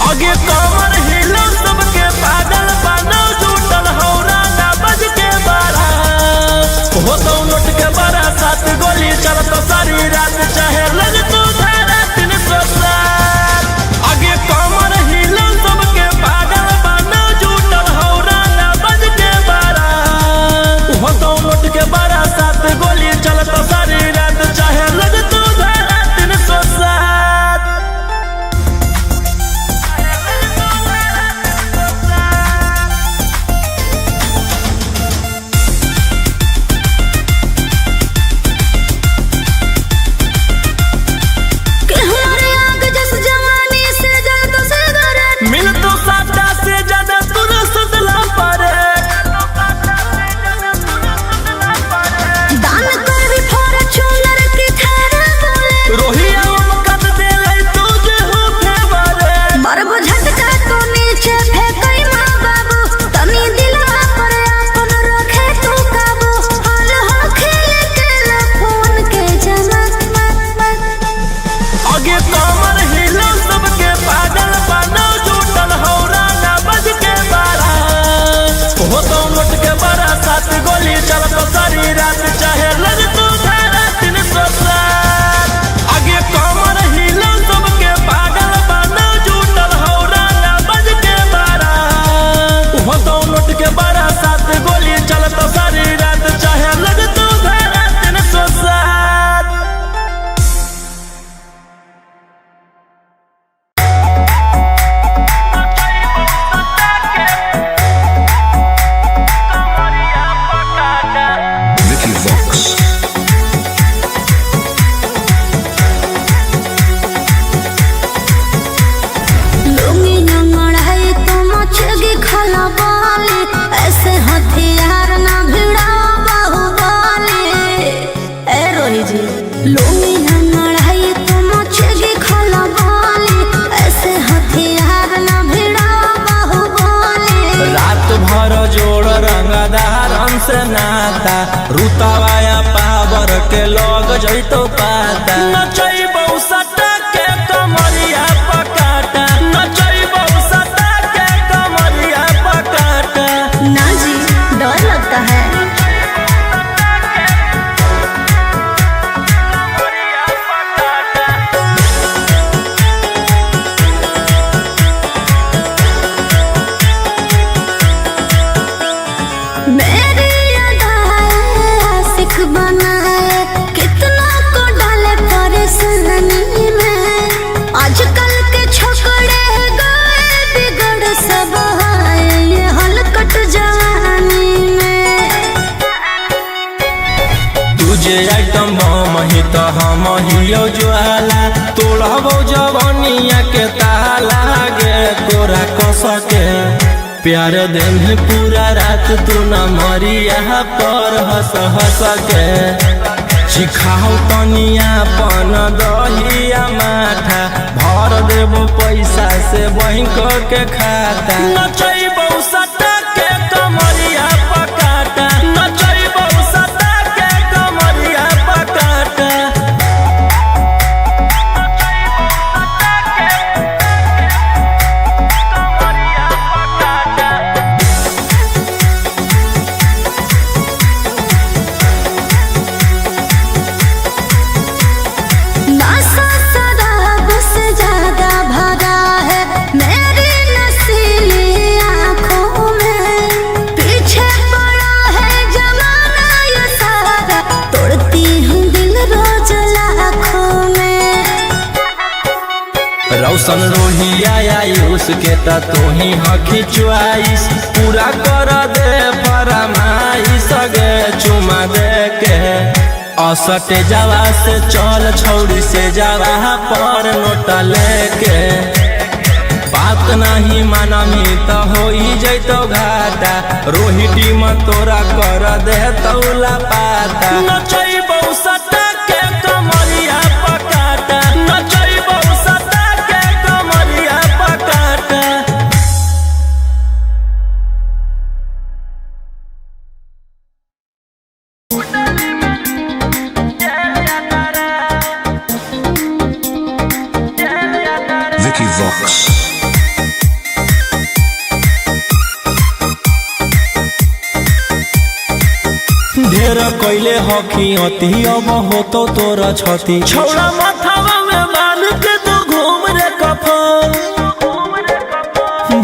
आगे कमर हिलो सबके पागल बनो, जुटल हौरा ना बज के बारा, हो तो नोट के बारा 7 गोली चलत सारी रात, चाहे लग तो धारा 307। आगे कमर हिलो सबके पागल बनो, जुटल हौरा ना तोहर जोड़ रंगदारन से नाता रुतवाया पावर के लग जैतो पाता नचैबौ सटा के कमरिया पकाटा नचैबौ सटा के कमरिया पकाटा। ना जी डर लगता है। मेरी अदाएं आशिक बनाए कितना को डाले परेशानी में। आजकल के छोकरे गए बिगड़ सब है ये हलकट जवानी में। तुझे आइटम बम ही तो हम हियो ज्वाला तोड़बो जवानिया के ताला गे तोरा कस के प्यार दिन पूरा रात तू न मरिया पर हंस हंस के सिखाओ तनिया पन दहिया माथा भर देबो पैसा से बैंक के खाता नचैबौ सटा के कमरिया पकाटा नचैबौ सटा के कमरिया पकाटा। नशा शराब से ज्यादा भरा है मेरी नशीली आँखों में। पीछे पड़ा है जमाना ये सारा तोड़ती हूँ दिल रोज लाखों में। रौशन रोहिया आयुष के ता तू ही हकी च्वाइस पूरा कर दे फरमाइश गे चुमा दे के असटे जावा से चल छौड़ी से जावा पर नोट लेके बात नहीं मानमी तो हो जैतो घाटा रोहिटी में तोरा कर दे तौला पाता नचैबौ सटा के कमरिया पकाटा नचैबौ सटा के कमरिया पकाटा। Vicky Vox. ढेर कैले हकी अति अब होतो तोरा छती छौड़ा माथावा में बांध के तू घूम रे कफन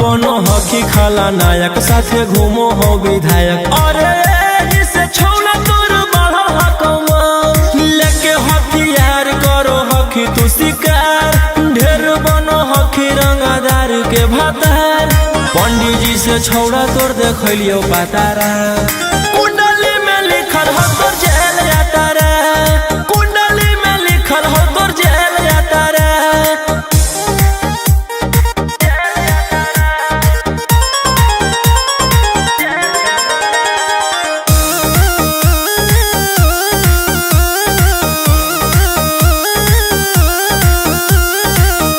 बनो हकी खाला नायक साथे घूमो हो विधायक अरे एही से छौड़ा तोर बढ़ल हकमा लेके हथियार करो हकी तू शिकार ढेर बनो हकी रंगदार के भातार पंडित जी से छौड़ा तोर देखलियो पातारा कुंडली में लिखल हो तोर जेल जाता रे कुंडली में लिखल हो तोर जेल जाता रे।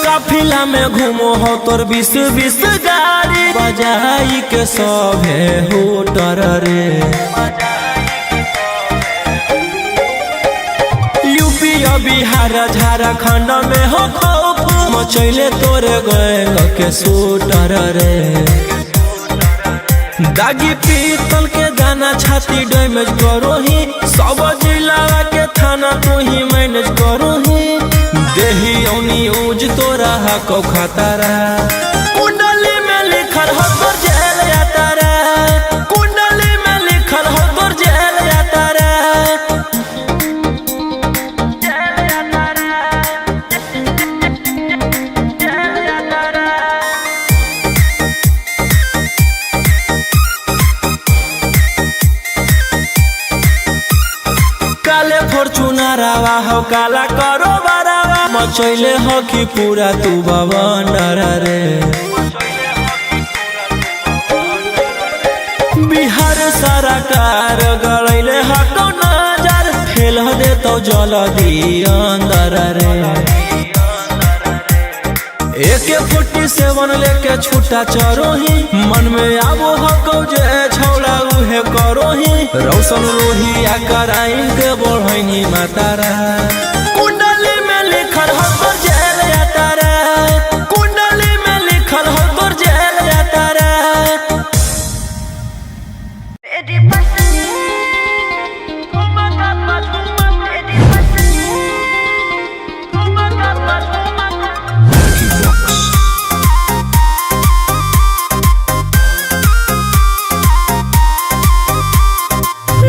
काफिला में घूमो हो तोर 20-20 गाड़ी बजाई के सभे होटर रे यूपी बिहार झारखंड में हो खौफ मचैले तोरे गए के सूटर रे दागी पीतल के दाना छाती डैमेज करो ही सब जिला के थाना तू ही मैनेज करो ही देही औनी ऊज तोरा हको खतरा कुंडली में लिखल हो तोर जेल जाता रे कुंडली में लिखल हो तोर जेल जाता रे। काले फॉर्चूनरवा हो काला करो बरावा मचैले हो कि पूरा तू बवंडर रे बिहार सरकार गड़ैले हको नजर फेल दे तो जल्दी अंदर रे AK-47 लेके छूटा चरोही मन में आबो हको जे रौशन रोहिया कराइन के बढ़नी मातारा कुंडली में लिखल हो तोर जेल यातारा कुंडली में लिखल हो तोर जेल यातारा Vicky Vox.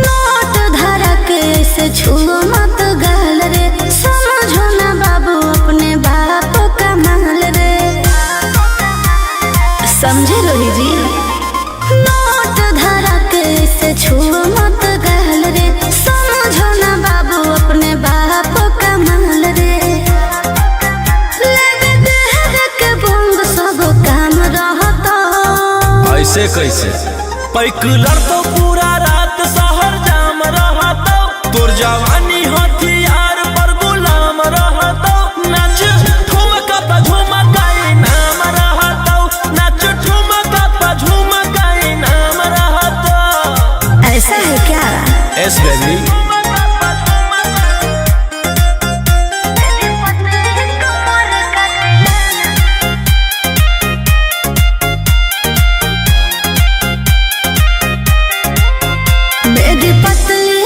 नोट धड़क से छुओ मत गाल रे समझो ना बाबू अपने बाप का माल रे समझे लोही जी नोट धड़क से छुओ मत गाल रे समझो ना बाबू अपने बाप का माल रे लगे देह के बंग सब काम रहता ऐसे कैसे पैकुलर तो पूरा रात शहर जाम रहता तोर जवानी हथियार पर गुलाम रहता नाच ठुमका पे झुमकाई नाम रहता नाच ठुमका पे झुमकाई नाम रहता ऐसा है क्या एस बेबी मेरी पतली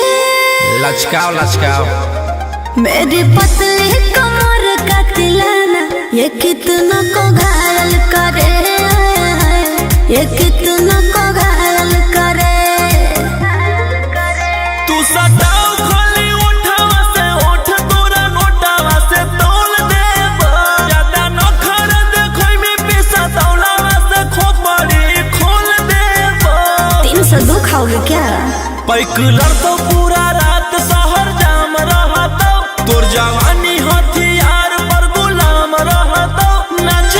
लचकाओ लचकाओ मेरी पतली कमर का तिलाना ये कितना को घायल करे ये कितना को घायल करे तू सटाओ खाली उठावा से उठ तोरा नोटावा से तोल देब ज्यादा न खरद खोई में पैसा तौलावा से खोपड़ी खोल देब 302 खाओगे क्या पैकुलर तो पूरा रात शहर जाम रहता तोर जवानी हथियार पर गुलाम रहता नाच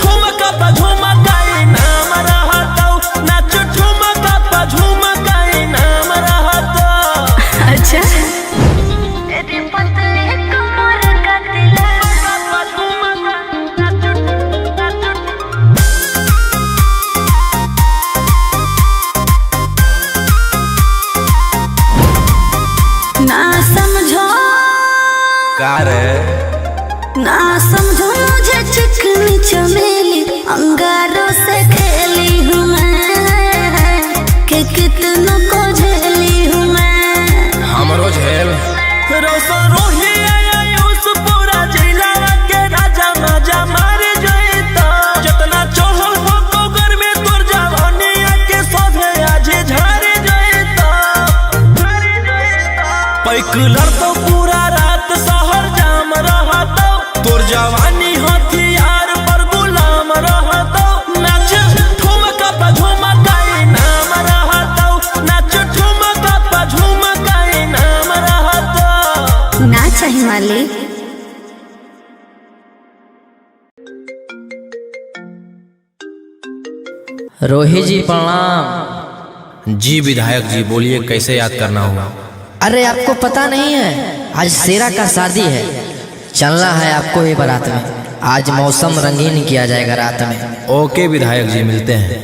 ठुमका पे झुमकाई नाम रहता नाच ठुमका पे झुमकाई नाम रहता अच्छा मेरी पतली कमर का ना समझो का रे ना समझो मुझे चिकनी चमेली अंगारों से खेली हूँ मैं कि कितना को झेली हूँ मैं हमरो झेल रौशन रोहिया उस पूरा जिला के राजा मजा मार जइता जितना चढ़ल हो कोगर में तोर जवानी के सोधे आज झाड़ जइता पैकुलर तो पूरा रात शहर जाम रहता तोर जवानी हथियार पर गुलाम रहता नाच ठुमका पे झुमकाई नाम रहता नाच ठुमका पे झुमकाई नाम रहता ना चाहिए मालिक रोही जी प्रणाम। जी विधायक जी बोलिए कैसे याद करना हुआ। अरे आपको पता नहीं है आज शेरा का शादी है, चलना है आपको ये बारात में। आज मौसम रंगीन किया जाएगा रात में। ओके विधायक जी मिलते हैं।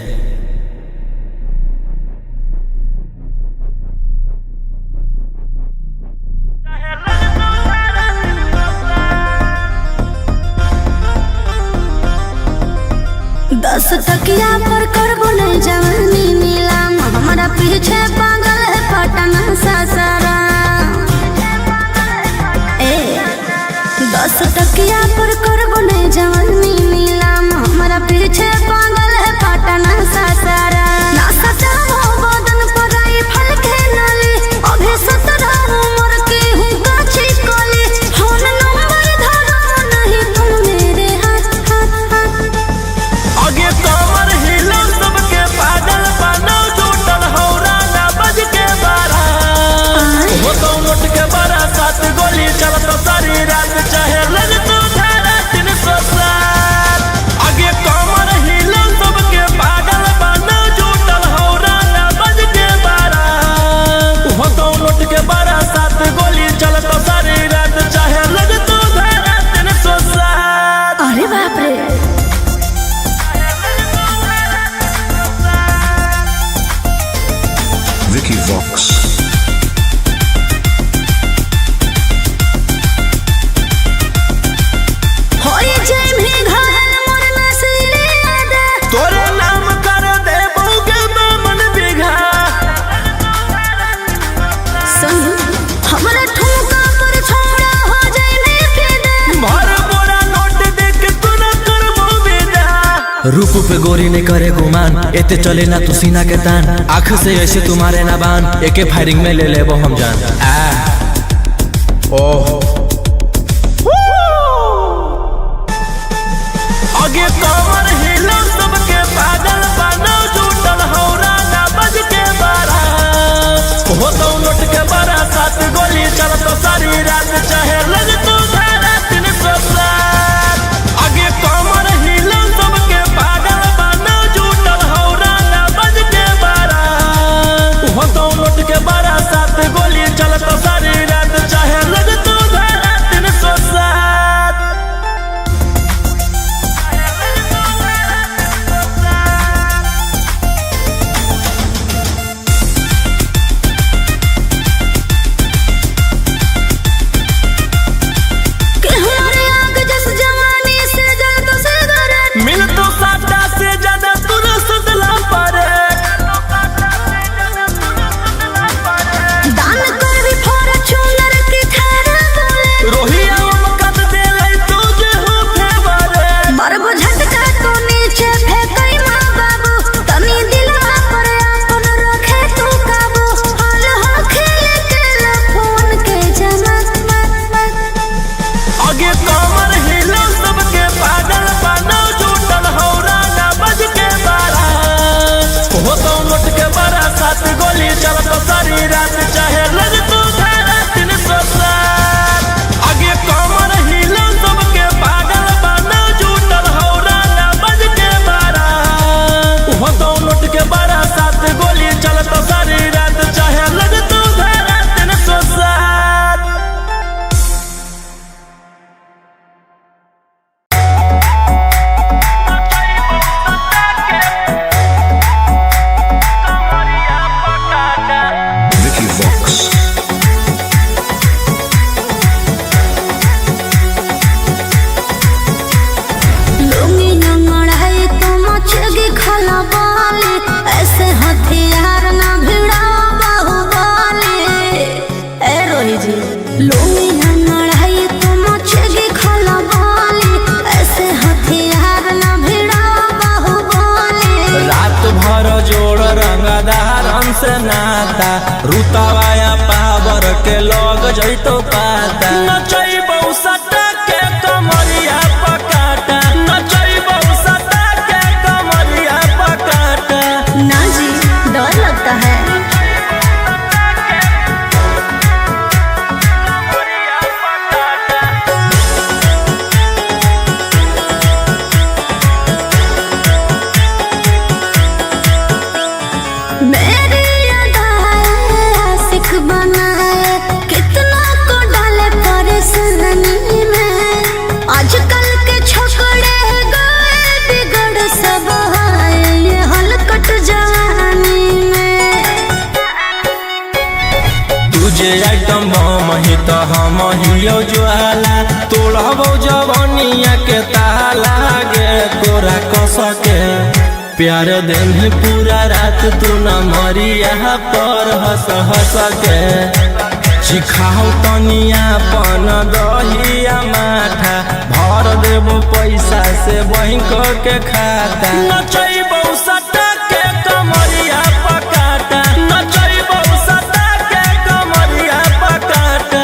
दस टकिया पर करबो नहीं जवानी नीलाम हमारा पीछे पागल है पटना सासारा। 10 टकिया पर करबो नहीं जवानी नीलाम हमारा पीछे पागल है पटना सासारा। ना सचाओ बदन पर आई फल के नाली अभी 17 उम्र की हूँ काची कोली फोन नंबर धरो नहीं तुम मेरे हाथ हाथ हाथ। आगे कमर हिलो सबके पागल बनो जुटल हौरा ना बज के बारा वो तो मुट के बारा 7 गोली चलत सारी रात चाहे लग तो धारा 307। आगे कमर हिलो सबके पागल बनो जुटल हौरा ना बज के बारा वो तो मुट के बारा 7 गोली चलत सारी रात चाहे लग तो धारा 307। अरे बाप रे Vicky Vox. रूप पे गोरी ने करे गुमान, एते चले ना तू सीना के तान, आँख से ऐसे तुम्हारे ना बान, एके फायरिंग में ले ले वो हम जान। आगे कमर हिलो सबके पागल बनो जुटल हौरा ना बज के बारा हो तो लुट के बारा 7 गोली चल तो सारी रात चाहे लग तू धारा 307। आगे कमर हिलो सबके पागल बनो जुटल हौरा ना बज के बारा हो तो लुट के बारा 7 गोली चल तो सारी रात चाहे लग तू धारा 307। मिल तो साटा से ज्यादा तुरस्त ला पारे दान कर भी फॉर्च्यूनर की थारा बोले रोहिया कद दे लई तुझे हो फेवरे मरबो झटका तो नीचे फेंकई माँ बाबू तनी दिलवा पर अपन रखे तू काबू हाल हो खेले के फोन के जमात आगे कमर हिलो सबके पागल बनो जुटल हौरा ना बज के बारा हो तो लुट के बारा 7 गोली चल तो सारी रात चाहे लग तू धारा 307। आगे कमर हिलो सबके पागल बनो जुटल हौरा ना बज के बारा हो तो लुट के बारा 7 गोली चल तो सारी रात चाहे लग तू धारा 307। Vicky Vox. लुंगी नंगड़ाई तो मचेगी खला बाली ऐसे हथियार ना भिड़ा बाहुबली ए रोही जी लुंगी नंगड़ाई तो मचेगी खला बाली ऐसे हथियार ना भिड़ा बाहुबली रात भर जोड़ रंगदारन से नाता रुतावाया पावर के लोग जैतो पाता नचैबौ सटा के कमरिया पकाटा नचैबौ सटा के कमरिया पकाटा ना जी डर लगता है मेरी अदाएं आशिक बनाए कितना को डाले परेशानी में आजकल के छोकरे गए बिगड़ सब है ये हलकट जवानी में तुझे आइटम बम ही तो हम हियो ज्वाला तोड़बो जवनिया के ताला गे तोरा कस के प्यार दिन पूरा रात तू न मरिया पर हंस हंस के सिखाओ तनिया पन दहिया माथा भर देबो पैसा से बैंक के खाता नचैबौ सटा के कमरिया पकाटा नचैबौ सटा के कमरिया पकाटा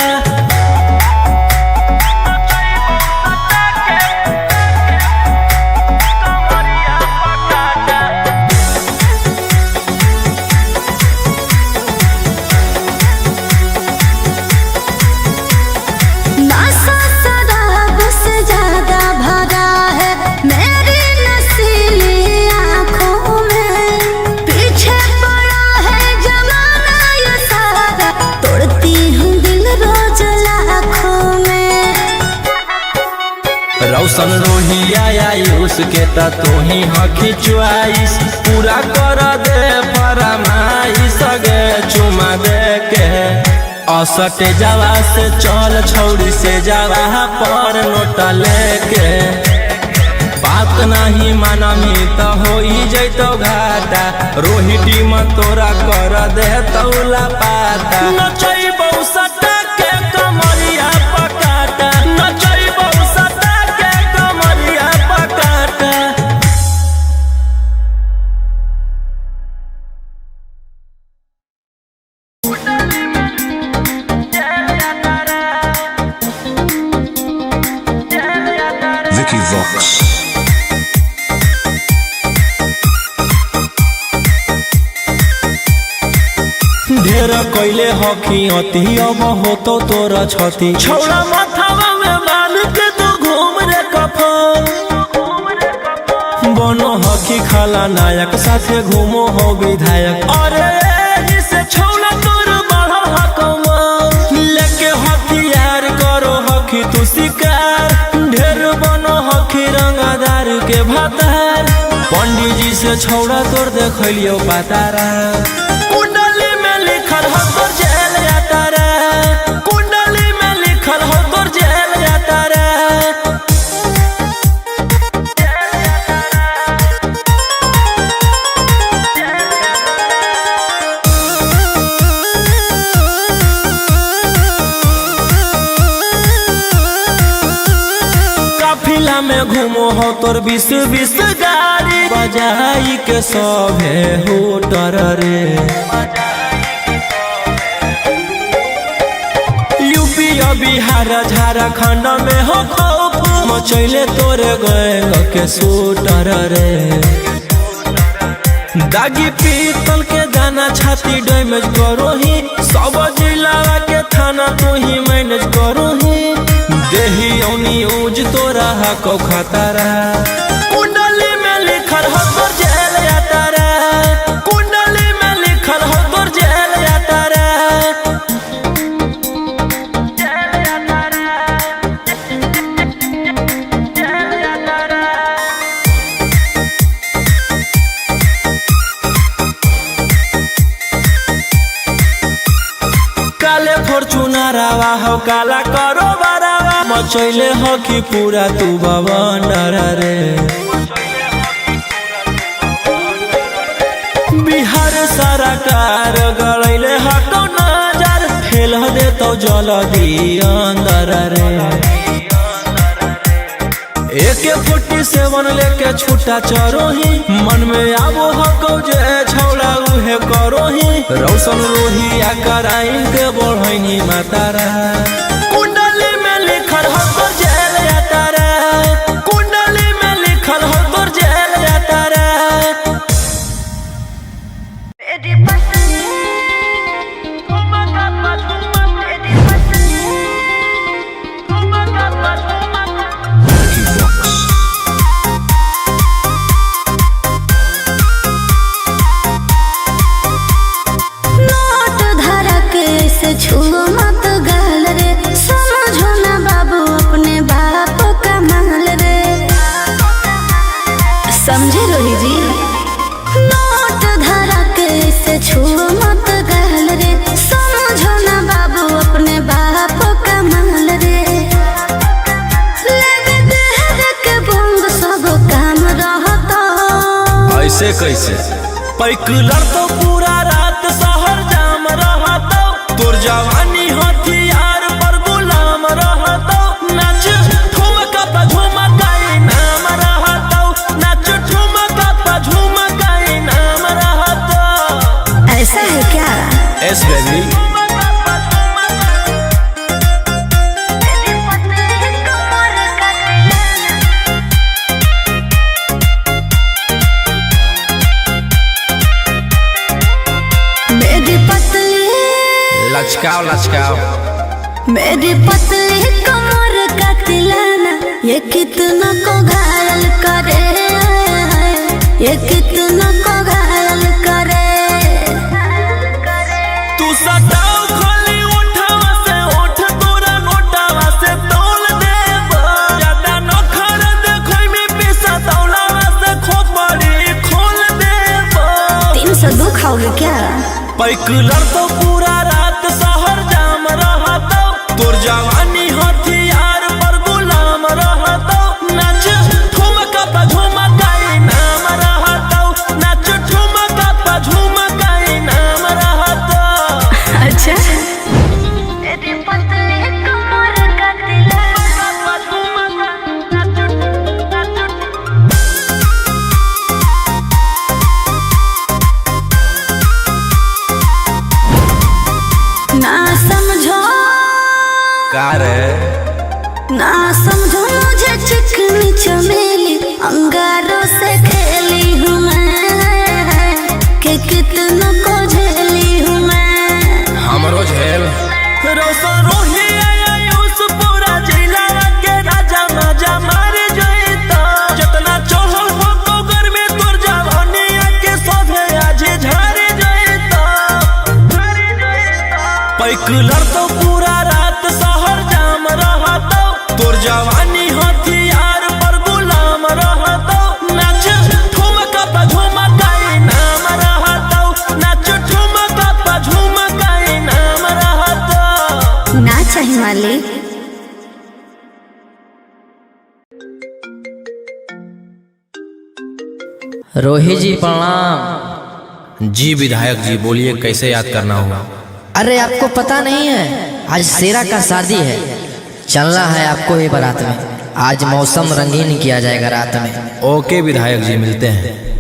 नशा शराब से ज्यादा भरा है मेरी नशीली आँखों में पीछे पड़ा है जमाना ये सारा तोड़ती हूँ दिल रोज लाखों में रौशन रोहिया आयुष के त तू ही हकी च्वाइस पूरा कर दे फरमाइश गे चुमा दे के असटे जावा से चल छौड़ी से जावा पर नोट लेके बात नहीं मानमी तो हो जैतो घाटा रोही टीम तोरा कर दे तौला पाता नचैबौ सटा के कमरिया पकाटा नचैबौ सटा के कमरिया पकाटा। ढेर कैले हकी अति अब हो तो तोरा छती छौड़ा माथावा में बांध के तो घूम रे कफन बनो हकी खाला नायक साथे घूमो हो विधायक अरे इसे छौड़ा तोर बढ़ा हकमा लेके हथियार करो हकी तू शिकार ढेर बनो हकी रंगदार के भातार पंडित जी से छौड़ा तोर देखलियो पातारा कुंडली में लिखल हो तोर जेल जाता रे कुंडली में लिखल हो तोर जेल जाता रे काफिला में घूमो हो तोर 20 गाड़ी बजाई के सभे होटर रे यूपी बिहार झारखंड में हो खौफ मचैले तोरे गैंग के शूटर रे दागी पीतल के दाना छाती डैमेज करो ही सब जिला के थाना तू ही मैनेज करो ही देही औनी ऊज तोरा हको खतरा कुंडली में लिखल हो तोर जेल जाता रे कुंडली में लिखल हो तोर जेल जाता रे काले फॉर्चूनरवा हो काला करो बरावा मचैले हो कि पूरा तू बवंडर रे बिहार सरकार गड़ैले हको नजर फेल दे तो जल्दी अंदर रे AK-47 लेके छूटा चरोही मन में आबो हको जे छौड़ा उहे करोही रौशन रोहिया कराइन के बढ़ैनी मातारा कुंडली में लिखल हो तोर जेल जाता रे कुंडली में लिखल हो तोर जेल जाता रे नोट धरा के से छुओ मत गाल रे समझो ना बाबू अपने बाप का माल रे समझे रोही जी नोट धरा के से छुओ मत गाल रे समझो ना बाबू अपने बाप का माल रे लेके देहर के बंग सब काम रहता ऐसे कैसे पैकुलर तो पूरा रात शहर जाम रहता तोर जवानी हथियार पर गुलाम रहता नाच ठुमका पा झुमकाई नाम रहता नाच ठुमका पा झुमकाई नाम रहता ऐसा है क्या एस बेबी मेरी पतली लचकाओ लचकाओ मेरी पतली कमर का तिलाना ये कितना को घायल करे ये कितना को घायल करे तू सटाओ खाली उठावा से उठ तोरा नोटावा से तोल देब ज्यादा नखर देखै में पैसा तौलावा से खोपड़ी खोल देब 302 खाओगे क्या पैकुलर तो पूरा रात शहर जाम रहता तोर जवानी हथियार पर गुलाम रहता नाच ठुमका पा झुमकाई नाम रहता नाच ठुमका पा झुमकाई नाम रहता अच्छा मेरी पतली कमर का ना समझो का रे ना समझो मुझे चिकनी चमेली अंगारों से खेली हूँ मैं कि कितना को झेली हूँ मैं बाइक लड़तो पूरा रात शहर जाम रहतो, तोर जवानी हथियार पर गुलाम रहतो। नाच ठुमका पे झुमका नाम रहतो, नाच ठुमका पे झुमका नाम रहतो। ना चाहिए मालिक। रोहित जी प्रणाम। जी विधायक जी बोलिए, कैसे याद करना हुआ? अरे आपको पता नहीं है आज शेरा का शादी है, चलना है आपको ये बारात में। आज मौसम रंगीन किया जाएगा रात में। ओके विधायक जी, मिलते हैं।